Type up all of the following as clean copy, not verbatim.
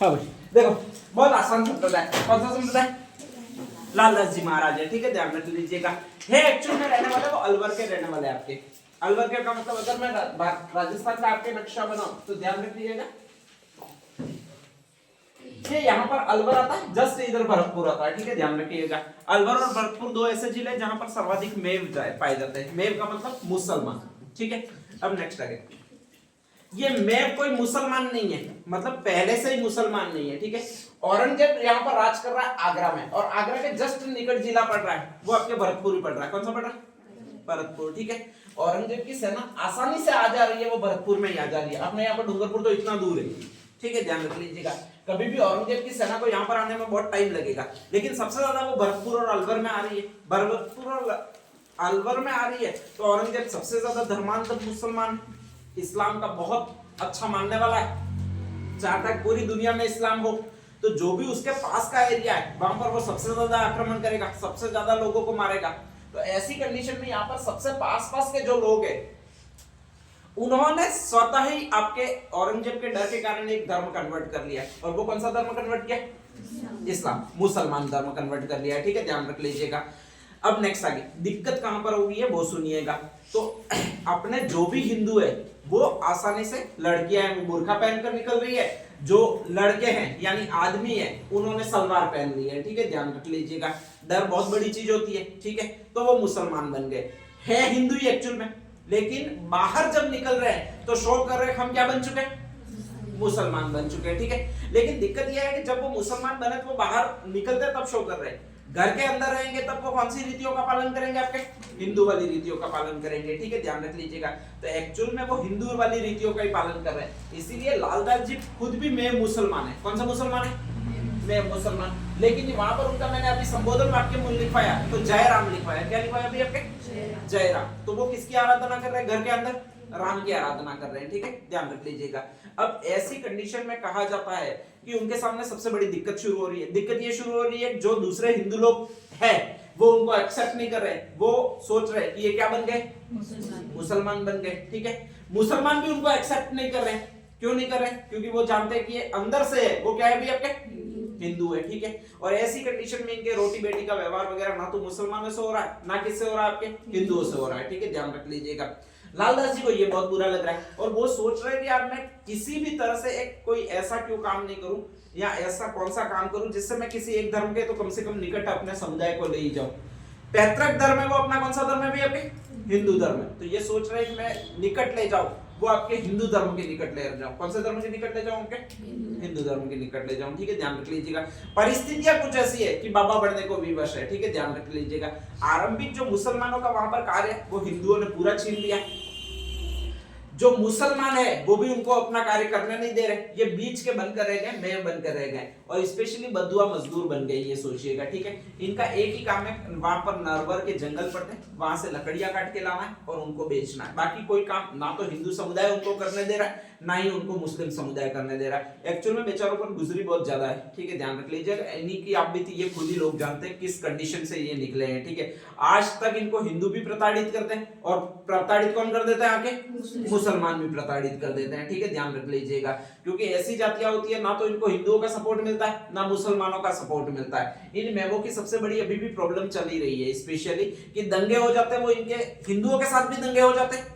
हाँ भाई देखो बहुत आसान संप्रदाय, कौन सा संप्रदाय? लालदास जी महाराज है, ठीक है, ध्यान रख लीजिएगा। है एक्चुअल में रहने वाले वो अलवर के रहने वाले आपके। अलवर के का मतलब अगर मैं राजस्थान का आपके नक्शा बनाऊं तो ध्यान रख लीजिएगा, ये यहाँ पर अलवर आता है, जस्ट इधर भरतपुर आता है, ठीक है, ध्यान रखिएगा। अलवर और भरतपुर दो ऐसे जिले जहां पर सर्वाधिक मेव पाए जाते हैं। मेव का मतलब मुसलमान, ठीक है। अब नेक्स्ट आगे, ये मेव कोई मुसलमान नहीं है, मतलब पहले से ही मुसलमान नहीं है, ठीक है। औरंगजेब यहाँ पर राज कर रहा है आगरा में, और आगरा के जस्ट निकट जिला पड़ रहा है वो आपके भरतपुर ही पड़ रहा है। कौन सा पड़ रहा है? भरतपुर, ठीक है। औरंगजेब की सेना आसानी से आ जा रही है, वो भरतपुर में ही आ जा रही है। अपने यहाँ पर डूंगरपुर तो इतना दूर है, ठीक है, ध्यान रख लीजिएगा। कभी भी औरंगजेब की सेना को यहाँ पर आने में बहुत टाइम लगेगा, लेकिन सबसे ज्यादा वो भरतपुर और अलवर में आ रही है। भरतपुर और अलवर में आ रही है तो औरंगजेब सबसे ज्यादा धर्मांतर मुसलमान, इस्लाम का बहुत अच्छा मानने वाला है, चाहता है पूरी दुनिया में इस्लाम हो। तो जो भी उसके पास का एरिया है वहां पर वो सबसे ज्यादा आक्रमण करेगा, सबसे ज्यादा लोगों को मारेगा। तो ऐसी कंडीशन में यहाँ पर सबसे पास के जो लोग हैं उन्होंने स्वतः ही आपके औरंगजेब के डर के कारण एक धर्म कन्वर्ट कर लिया। और वो कौन सा धर्म कन्वर्ट किया? इस्लाम, मुसलमान धर्म कन्वर्ट कर लिया, ठीक है, ध्यान रख लीजिएगा। अब नेक्स्ट आगे दिक्कत कहां पर होगी है वो सुनिएगा। तो अपने जो भी हिंदू है वो आसानी से, लड़कियां हैं वो बुर्का पहनकर निकल रही है, जो लड़के हैं यानी आदमी है उन्होंने सलवार पहन ली है, ठीक है, ध्यान रख लीजिएगा। डर बहुत बड़ी चीज होती है, ठीक है। तो वो मुसलमान बन गए, है हिंदू ही एक्चुअल में, लेकिन बाहर जब निकल रहे हैं तो शो कर रहे हैं हम क्या बन चुके हैं? मुसलमान बन चुके हैं, ठीक है। लेकिन दिक्कत यह है कि जब वो मुसलमान बने तो वो बाहर निकलते तब शो कर रहे हैं, घर के अंदर रहेंगे तब वो कौन सी रीतियों का पालन करेंगे? आपके हिंदू वाली रीतियों का पालन करेंगे, ठीक है, ध्यान रख लीजिएगा। तो एक्चुअल में वो हिंदू वाली रीतियों का ही पालन कर रहे हैं। इसीलिए लालदास जी खुद भी मैं मुसलमान है। कौन सा मुसलमान है? मैं मुसलमान। लेकिन वहां पर उनका मैंने अभी संबोधन वाक्य में लिखवाया तो जय राम लिखवाया। क्या लिखवाया अभी आपके? जय राम। तो वो किसकी आराधना कर रहे हैं? घर के अंदर राम की आराधना कर रहे हैं, ठीक है, ध्यान रख लीजिएगा। अब ऐसी कंडीशन में कहा जाता है कि उनके सामने सबसे बड़ी दिक्कत शुरू हो रही है। दिक्कत ये शुरू हो रही है जो दूसरे हिंदू लोग हैं वो उनको एक्सेप्ट नहीं कर रहे, वो सोच रहे कि ये क्या बन गए? मुसलमान बन गए, ठीक है। मुसलमान भी उनको एक्सेप्ट नहीं कर रहे। क्यों नहीं कर रहे? क्योंकि वो जानते हैं कि ये अंदर से है, वो क्या है भी आपके हिंदू है, ठीक है। और ऐसी कंडीशन में इनके रोटी बेटी का व्यवहार वगैरह ना तो मुसलमानों से हो रहा है ना किससे हो रहा है? आपके हिंदुओं से हो रहा है, ठीक है, ध्यान रख लीजिएगा। लालदास जी को ये बहुत बुरा लग रहा है और वो सोच रहे हैं कि यार मैं किसी भी तरह से एक कोई ऐसा क्यों काम नहीं करूं या ऐसा कौन सा काम करूं जिससे मैं किसी एक धर्म के तो कम से कम निकट अपने समुदाय को ले ही जाऊं। पैतृक धर्म है वो अपना कौन सा धर्म है भी? आपके हिंदू धर्म है। तो ये सोच रहे हैं कि मैं निकट ले जाऊं, वो आपके हिंदू धर्म के निकट ले जाऊं। कौन से धर्म के निकट ले जाऊं? आपके हिंदू धर्म के निकट ले जाऊं, ठीक है, ध्यान रख लीजिएगा। परिस्थितियां कुछ ऐसी है कि बाबा बढ़ने को विवश है, ठीक है, ध्यान रख लीजिएगा। आरंभिक जो मुसलमानों का वहां पर कार्य है वो हिंदुओं ने पूरा छीन लिया। जो मुसलमान है वो भी उनको अपना कार्य करने नहीं दे रहे, ये बीच के बनकर रह गए, मेव बनकर रह गए और स्पेशली बदुआ मजदूर बन गए, ये सोचिएगा, ठीक है। इनका एक ही काम है, वहां पर नरवर के जंगल पड़ते हैं, वहां से लकड़ियां काट के लाना है और उनको बेचना है। बाकी कोई काम ना तो हिंदू समुदाय उनको करने दे रहा है ना ही उनको मुस्लिम समुदाय करने दे रहा है। एक्चुअल में बेचारों पर गुजरी बहुत ज्यादा है, ठीक है, ध्यान रख लीजिएगा। इन्हीं की आप बीती ये खुद ही लोग जानते हैं किस कंडीशन से ये निकले हैं, ठीक है। आज तक इनको हिंदू भी प्रताड़ित करते हैं और प्रताड़ित कौन कर देता है? आके मुसलमान भी प्रताड़ित कर देते हैं, ठीक है, ध्यान रख लीजिएगा। क्योंकि ऐसी जातियां होती है ना तो इनको हिंदुओं का सपोर्ट मिलता है ना मुसलमानों का सपोर्ट मिलता है। इन मेवों की सबसे बड़ी अभी भी प्रॉब्लम चली रही है स्पेशली कि दंगे हो जाते हैं, वो इनके हिंदुओं के साथ भी दंगे हो जाते हैं,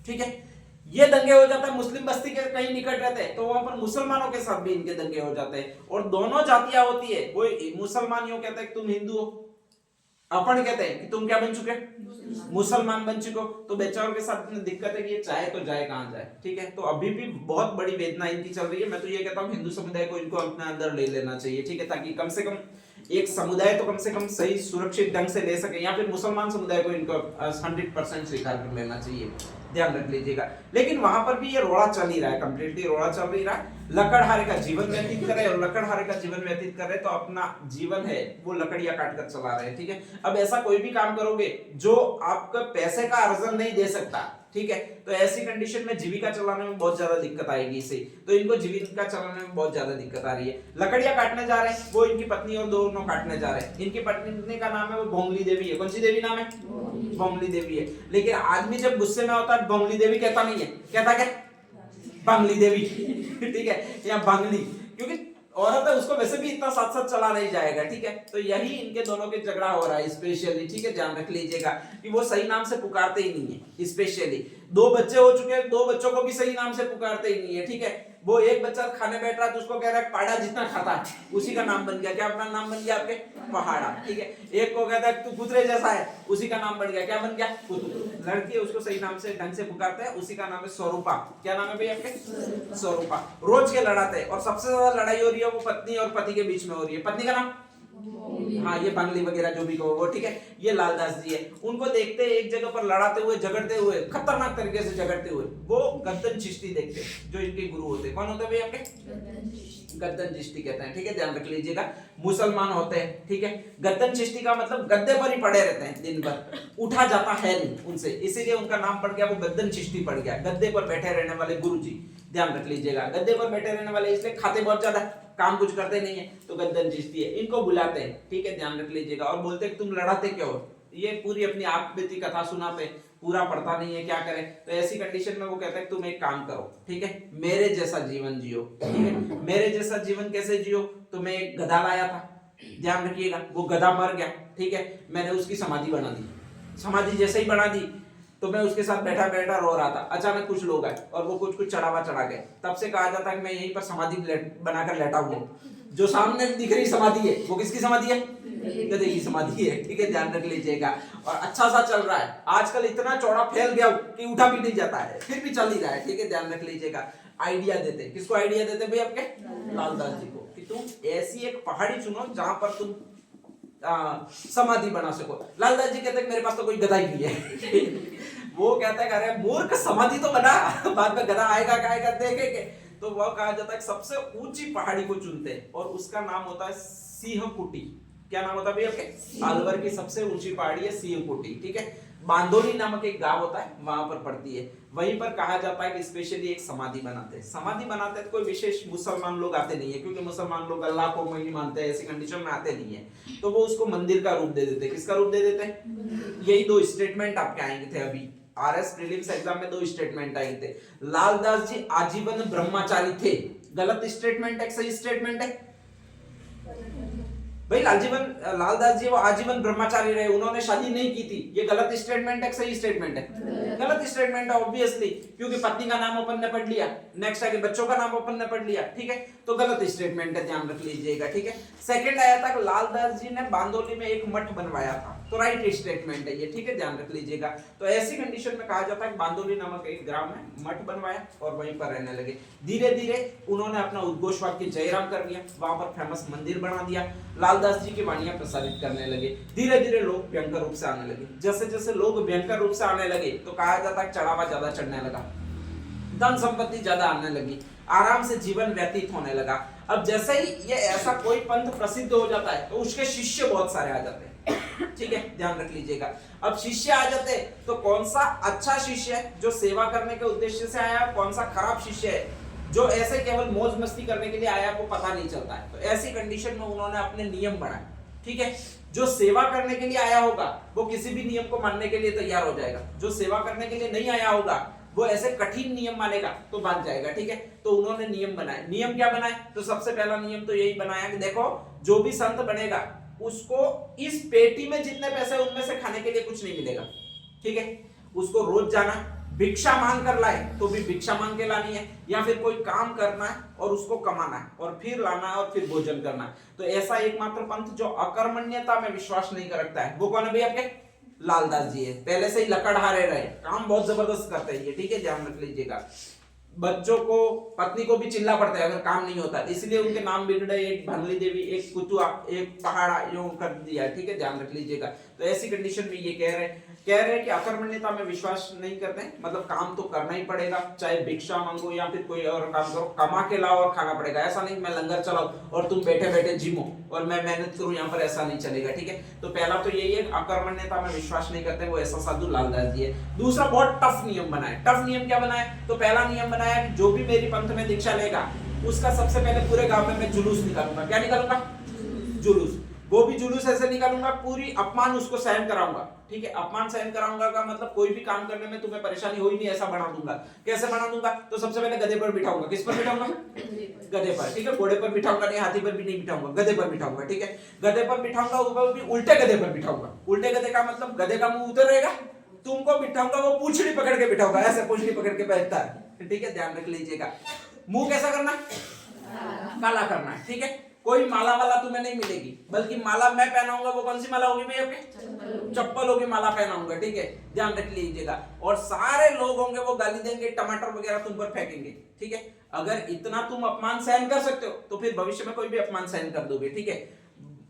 ठीक है। ये दंगे हो जाते हैं मुस्लिम बस्ती के कहीं निकट रहते हैं तो वहां पर मुसलमानों के साथ भी इनके दंगे हो जाते हैं। और दोनों जातियां होती है, वो मुसलमान यूं कहते हैं कि तुम हिंदू हो, अपन कहते हैं कि तुम क्या बन चुके? मुसलमान बन चुके हो। तो बेचारों के साथ इतनी दिक्कत है कि ये चाहे तो जाए कहां जाए, ठीक है। तो अभी भी बहुत बड़ी वेदना इनकी चल रही है। मैं तो ये कहता हूं हिंदू समुदाय को इनको अपने अंदर ले लेना चाहिए, ठीक है, ताकि कम से कम एक समुदाय तो कम से कम सही सुरक्षित ढंग से ले सके, या फिर मुसलमान समुदाय को इनको 100% स्वीकार कर लेना चाहिए, ध्यान रख लीजिएगा। लेकिन वहां पर भी ये रोड़ा चल ही रहा है, कंप्लीटली रोड़ा चल ही रहा है। लकड़हारे का जीवन व्यतीत कर रहे और लकड़हारे का जीवन व्यतीत कर रहे तो अपना जीवन है वो लकड़ियां काट कर चला रहे हैं, ठीक है। अब ऐसा कोई भी काम करोगे जो आपका पैसे का अर्जन नहीं दे सकता, ठीक है, तो ऐसी कंडीशन में जीविका चलाने में बहुत ज्यादा दिक्कत आएगी इसे। तो इनको जीविका चलाने में बहुत ज्यादा दिक्कत आ रही है। लकड़ियां काटने जा रहे हैं, वो इनकी पत्नी और दोनों काटने जा रहे हैं। इनकी पत्नी का नाम है वो भोंगली देवी है। कौन सी देवी नाम है? भोंगली देवी है। लेकिन आदमी जब गुस्से में होता है भोंगली देवी कहता नहीं है, कहता क्या? बंगली देवी, ठीक है, या बंगली, क्योंकि औरत है उसको वैसे भी इतना साथ साथ चला नहीं जाएगा, ठीक है। तो यही इनके दोनों के झगड़ा हो रहा है स्पेशली, ठीक है, ध्यान रख लीजिएगा कि वो सही नाम से पुकारते ही नहीं है। स्पेशली 2 बच्चे हो चुके हैं, 2 बच्चों को भी सही नाम से पुकारते ही नहीं है, ठीक है। वो एक बच्चा खाने बैठ रहा है तो उसको कह रहा है पाड़ा जितना खाता है, उसी का नाम बन गया, क्या अपना नाम बन गया आपके पहाड़ा, ठीक है। एक को कहता है तू कुतरे जैसा है, उसी का नाम बन गया, क्या बन गया कुतू। लड़की है उसको सही नाम से ढंग से पुकारते हैं, उसी का नाम है स्वरूपा। क्या नाम है भाई आपके? स्वरूपा। रोज के लड़ाते हैं और सबसे ज्यादा लड़ाई हो रही है वो पत्नी और पति के बीच में हो रही है। पत्नी का नाम, हाँ ये बंगली वगैरह जो भी कहो वो, ठीक है। ये लालदास जी है, उनको देखते एक जगह पर लड़ाते हुए झगड़ते हुए, खतरनाक तरीके से झगड़ते हुए, वो गद्दन चिश्ती देखते जो इनके गुरु होते। कौन होते भाई आपके? गद्दन चिश्ती कहते हैं, ठीक है, ध्यान रख लीजिएगा। मुसलमान होते हैं, ठीक है। गद्दन चिश्ती का मतलब गद्दे पर ही पड़े रहते हैं दिन भर, उठा जाता है नहीं उनसे, इसीलिए उनका नाम पड़ गया, वो गद्दन चिश्ती पड़ गया। गद्दे पर बैठे रहने वाले गुरु जी, ध्यान रख लीजिएगा। गद्दे पर बैठे रहने वाले इसलिए खाते बहुत ज्यादा, काम कुछ करते नहीं है, तो गद्दन चिश्ती है। इनको बुलाते हैं, ठीक है, ध्यान रख लीजिएगा। और बोलते हैं तुम लड़ाते क्यों हो? ये पूरी अपनी आप बीती कथा सुनाते, पूरा पढ़ता नहीं है, क्या करे। तो ऐसी कंडीशन में वो कहता है तुम एक काम करो, ठीक है, मेरे जैसा जीवन जियो, ठीक है। मेरे जैसा जीवन कैसे जियो? तो मैं एक गधा लाया था, ध्यान रखिएगा, वो गधा मर गया, ठीक है, मैंने उसकी समाधि बना दी। समाधि जैसे ही बना दी तो मैं उसके साथ बैठा बैठा रो रहा था। अचानक कुछ लोग आए और वो कुछ चढ़ावा चढ़ा गए। तब से कहा जाता है कि मैं यहीं पर समाधि बनाकर लेटा हूँ। जो सामने दिख रही समाधि है वो किसकी समाधि है? गधे की समाधि है, ठीक है, ध्यान रख लीजिएगा। और अच्छा सा चल रहा है, आजकल इतना चौड़ा फैल गया कि उठा भी नहीं जाता है, फिर भी चल ही रहा है, ठीक है, ध्यान रख लीजिएगा। आइडिया देते, किसको आइडिया देते भाई आपके? लालदास जी को, कि तुम ऐसी एक पहाड़ी चुनो जहां पर तुम समाधि बना सको। लालदास जी कहते हैं मेरे पास तो कोई गधा ही नहीं है। वो कहता है अरे मूर्ख, समाधि तो बना, बाद में गधा आएगा क्या आएगा देखेंगे। तो वो कहा जाता है सबसे ऊंची पहाड़ी को चुनते हैं और उसका नाम होता है सिंहकुटी। क्या नाम होता है भैया आपके? अलवर की सबसे ऊंची पहाड़ी है सिंहकुटी, ठीक है। बांदोली नामक एक गांव होता है, वहां पर पड़ती है। वहीं पर कहा जाता है कि स्पेशली एक समाधि बनाते हैं। समाधि बनाते हैं तो कोई विशेष मुसलमान लोग आते नहीं है, क्योंकि मुसलमान लोग अल्लाह को नहीं मानते हैं, ऐसी कंडीशन में आते नहीं है। तो वो उसको मंदिर का रूप दे देते हैं। किसका रूप दे देते हैं? यही 2 स्टेटमेंट आपके आएंगे थे अभी आरएस प्रीलिम्स एग्जाम में, 2 स्टेटमेंट आए थे। लालदास जी आजीवन ब्रह्मचारी थे, गलत स्टेटमेंट है, सही स्टेटमेंट है भाई? लालदास जी वो आजीवन ब्रह्मचारी रहे, उन्होंने शादी नहीं की थी, ये गलत स्टेटमेंट है, सही स्टेटमेंट है? गलत स्टेटमेंट है ऑब्वियसली, क्योंकि पत्नी का नाम अपन ने पढ़ लिया, नेक्स्ट आगे बच्चों का नाम अपन ने पढ़ लिया, ठीक है, तो गलत स्टेटमेंट है, ध्यान रख लीजिएगा, ठीक है। सेकंड आया था कि लालदास जी ने बांदोली में एक मठ बनवाया था, तो राइट स्टेटमेंट है ये, ठीक है, ध्यान रख लीजिएगा। तो ऐसी कंडीशन में कहा जाता है कि बांदोली नामक एक ग्राम में मठ बनवाया और वहीं पर रहने लगे। धीरे धीरे उन्होंने अपना उद्घोषवाद की जयराम कर दिया, वहां पर फेमस मंदिर बना दिया, लालदास जी की वाणियां प्रसारित करने लगे। धीरे धीरे लोग भयंकर रूप से आने लगे। जैसे जैसे लोग भयंकर रूप से आने लगे तो कहा जाता है चढ़ावा ज्यादा चढ़ने लगा, धन संपत्ति ज्यादा आने लगी, आराम से जीवन व्यतीत होने लगा। अब जैसे ही ये ऐसा कोई पंथ प्रसिद्ध हो जाता है तो उसके शिष्य बहुत सारे आ जाते हैं, ठीक है, ध्यान रख लीजिएगा। अब शिष्य आ जाते हैं तो कौन सा अच्छा शिष्य है जो सेवा करने के उद्देश्य से आया, कौन सा खराब शिष्य है जो ऐसे केवल मौज मस्ती करने के लिए आया, को पता नहीं चलता है। तो ऐसी कंडीशन में उन्होंने अपने नियम बनाए, ठीक है। जो सेवा करने के लिए आया होगा वो किसी भी नियम को मानने के लिए तैयार हो जाएगा, जो सेवा करने के लिए नहीं आया होगा वो ऐसे कठिन नियम मानेगा तो बात जाएगा, ठीक है। तो उन्होंने नियम बनाए। नियम क्या बनाए? तो सबसे पहला नियम तो यही बनाया कि देखो जो भी संत बनेगा उसको इस पेटी में जितने पैसे उनमें से खाने के लिए कुछ नहीं मिलेगा, ठीक है। उसको रोज जाना, भिक्षा मांग कर लाए तो भी भिक्षा मांग के लानी है, या फिर कोई काम करना है और उसको कमाना है और फिर लाना है और फिर भोजन करना है। तो ऐसा एकमात्र पंथ जो अकर्मण्यता में विश्वास नहीं रखता है वो कौन है भैया आपके? लालदास जी है। पहले से ही लकड़हारे रहे, काम बहुत जबरदस्त करते हैं ये, ठीक है, ध्यान रख लीजिएगा। बच्चों को, पत्नी को भी चिल्ला पड़ता है अगर काम नहीं होता, इसलिए उनके नाम बिगड़े, एक भंगली देवी, एक कुतुआ, एक पहाड़ा, यूं कर दिया, ठीक है, ध्यान रख लीजिएगा। तो ऐसी कंडीशन में ये कह रहे हैं कि अकर्मण्यता में विश्वास नहीं करते, मतलब काम तो करना ही पड़ेगा, चाहे भिक्षा मांगो या फिर कोई और काम करो, कमा के लाओ और खाना पड़ेगा। ऐसा नहीं मैं लंगर चलाऊं और तुम बैठे बैठे जिमो और मैं मेहनत करूं यहाँ पर, ऐसा नहीं चलेगा, ठीक है। तो पहला तो यही है, अकर्मण्यता में विश्वास नहीं करते, वो ऐसा साधु लालदास जी है। दूसरा बहुत टफ नियम बनाए। टफ नियम क्या बनाए? तो पहला नियम बनाया कि जो भी मेरी पंथ में दीक्षा लेगा उसका सबसे पहले पूरे गांव में मैं जुलूस निकालूंगा। क्या निकालूंगा? जुलूस। वो भी जुलूस ऐसे निकालूंगा पूरी अपमान उसको सहन कराऊंगा, ठीक है। अपमान सहन कराऊंगा का मतलब कोई भी काम करने में तुम्हें परेशानी हो ही नहीं ऐसा बना दूंगा। कैसे बना दूंगा? तो सबसे पहले गधे पर बिठाऊंगा। किस पर बिठाऊंगा? गधे पर, ठीक है। घोड़े पर बिठाऊंगा नहीं, हाथी पर भी नहीं बिठाऊंगा, गधे पर बिठाऊंगा, ठीक है। गधे पर बिठाऊंगा, ऊपर भी उल्टे गधे पर बिठाऊंगा। उल्टे गधे का मतलब गधे का मुंह उधर रहेगा, तुमको बिठाऊंगा वो पूंछड़ी पकड़ के बिठाऊंगा, ऐसे पूंछड़ी पकड़ के बैठता है, ठीक है। ध्यान रख लीजिएगा। मुंह कैसा करना? काला करना है, ठीक है। कोई माला वाला तुम्हें नहीं मिलेगी, बल्कि माला मैं पहनाऊंगा। वो कौन सी माला होगी भैया? आपके चप्पलों की माला पहनाऊंगा, ठीक है। ध्यान रख लीजिएगा। और सारे लोग होंगे वो गाली देंगे, टमाटर वगैरह तुम पर फेंकेंगे, ठीक है। अगर इतना तुम अपमान सहन कर सकते हो तो फिर भविष्य में कोई भी अपमान सहन कर दोगे, ठीक है।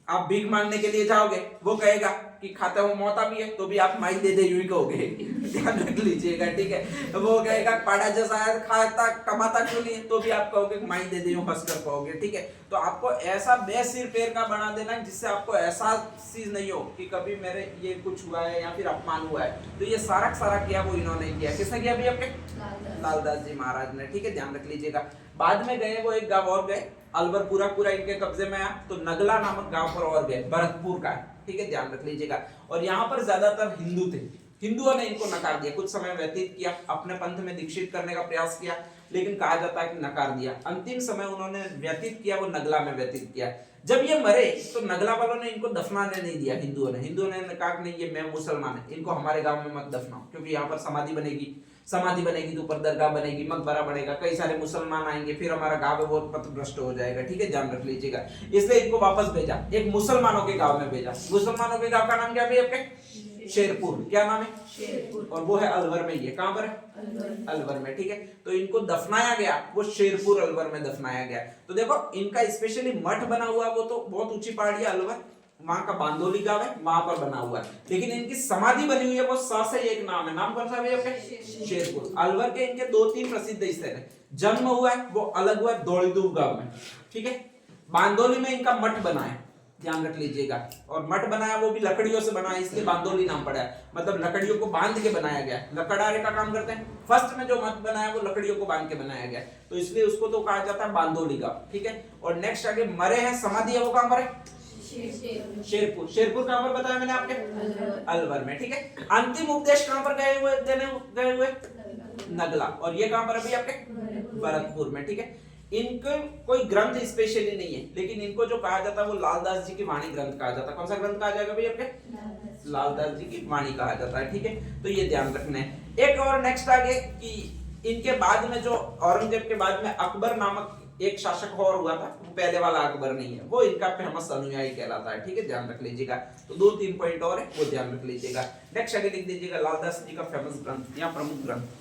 आप भीख मांगने के लिए जाओगे, वो कहेगा कि खाते हो मौत भी है तो भी आप माई दे दे यूं ही कहोगे, ध्यान रख लीजिएगा, ठीक है। वो कहेगा पाड़ा जैसा है खाता कमाता क्यों नहीं है तो भी आप कहोगे माई दे दे यूं हंस कर कहोगे, ठीक है। तो आपको ऐसा बेसिर पैर का बना देना जिससे आपको ऐसा चीज नहीं हो कि कभी मेरे ये कुछ हुआ है या फिर अपमान हुआ है। तो ये सारा किया वो इन्होंने किया। किसने किया अभी? आपके लालदास जी महाराज ने, ठीक है। ध्यान रख लीजिएगा। बाद में गए वो एक गांव और गए, अलवर पूरा इनके कब्जे में आया, तो नगला नामक गांव पर और गए, भरतपुर का है, ठीक है। ध्यान रख लीजिएगा। और यहाँ पर ज्यादातर हिंदू थे, हिंदुओं ने इनको नकार दिया। कुछ समय व्यतीत किया, अपने पंथ में दीक्षित करने का प्रयास किया, लेकिन कहा जाता है कि नकार दिया। अंतिम समय उन्होंने व्यतीत किया वो नगला में व्यतीत किया। जब ये मरे तो नगला वालों ने इनको दफनाने नहीं दिया। हिंदुओं ने कहा कि नहीं ये मैं मुसलमान है, इनको हमारे गांव में मत दफनाओ, क्योंकि यहाँ पर समाधि बनेगी तो ऊपर दरगाह बनेगी, मकबरा बनेगा, कई सारे मुसलमान आएंगे, फिर हमारा गांव बहुत पथभ्रष्ट हो जाएगा, ठीक है। ध्यान रख लीजिएगा। इसलिए इनको वापस भेजा, एक मुसलमानों के गांव में भेजा। मुसलमानों के गांव का नाम क्या है आपके? शेरपुर। क्या नाम है? शेरपुर। और वो है अलवर में ही है। कहां पर है? अलवर में, ठीक है। तो इनको दफनाया गया, वो शेरपुर अलवर में दफनाया गया। तो देखो इनका स्पेशली मठ बना हुआ, वो तो बहुत ऊंची पहाड़ी है अलवर, वहां का बांदोली गांव है, वहां पर बना हुआ है। लेकिन इनकी समाधि बनी हुई है वो सा से एक नाम है, नाम कौन सा है आपके? शेरपुर। अलवर के इनके 2-3 प्रसिद्ध स्थल है। जन्म हुआ है वो अलग हुआ है दौड़ीदूब गांव में, ठीक है। बांदोली में इनका मठ बना है, ध्यान रख लीजिएगा। और मठ बनाया वो भी लकड़ियों से बना है, इसलिए बांदोली नाम पड़ा है, मतलब लकड़ियों को बांध के बनाया गया है। लकड़हारे का काम करते हैं। फर्स्ट में जो मठ बनाया वो लकड़ियों को बांध के बनाया गया है, तो इसलिए उसको तो कहा जाता है बांदोली गांव, ठीक है। और नेक्स्ट आगे मरे हैं, समाधि है वो कहां पर है? शेरपुर। शेरपुर कहां पर बताया मैंने आपके? अलवर में, ठीक है। अंतिम उपदेश कहां पर गए हुए? नगला। और ये कहां पर अभी आपके? भरतपुर में, ठीक है। इनके कोई ग्रंथ स्पेशली नहीं है, लेकिन इनको जो कहा जाता है वो लालदास जी की वाणी ग्रंथ कहा जाता है। कौन सा ग्रंथ कहा जाएगा भाई आपके? लालदास जी की वाणी कहा जाता है, ठीक है। तो ये ध्यान रखना है। एक और नेक्स्ट आगे कि इनके बाद में जो औरंगजेब के बाद में अकबर नामक एक शासक और हुआ था, वो पहले वाला अकबर नहीं है, वो इनका फेमस अनुयायी कहलाता है, ठीक है। ध्यान रख लीजिएगा। तो 2-3 पॉइंट और है वो ध्यान रख लीजिएगा। नेक्स्ट आगे लिख दीजिएगा लालदास जी का फेमस ग्रंथ या प्रमुख ग्रंथ।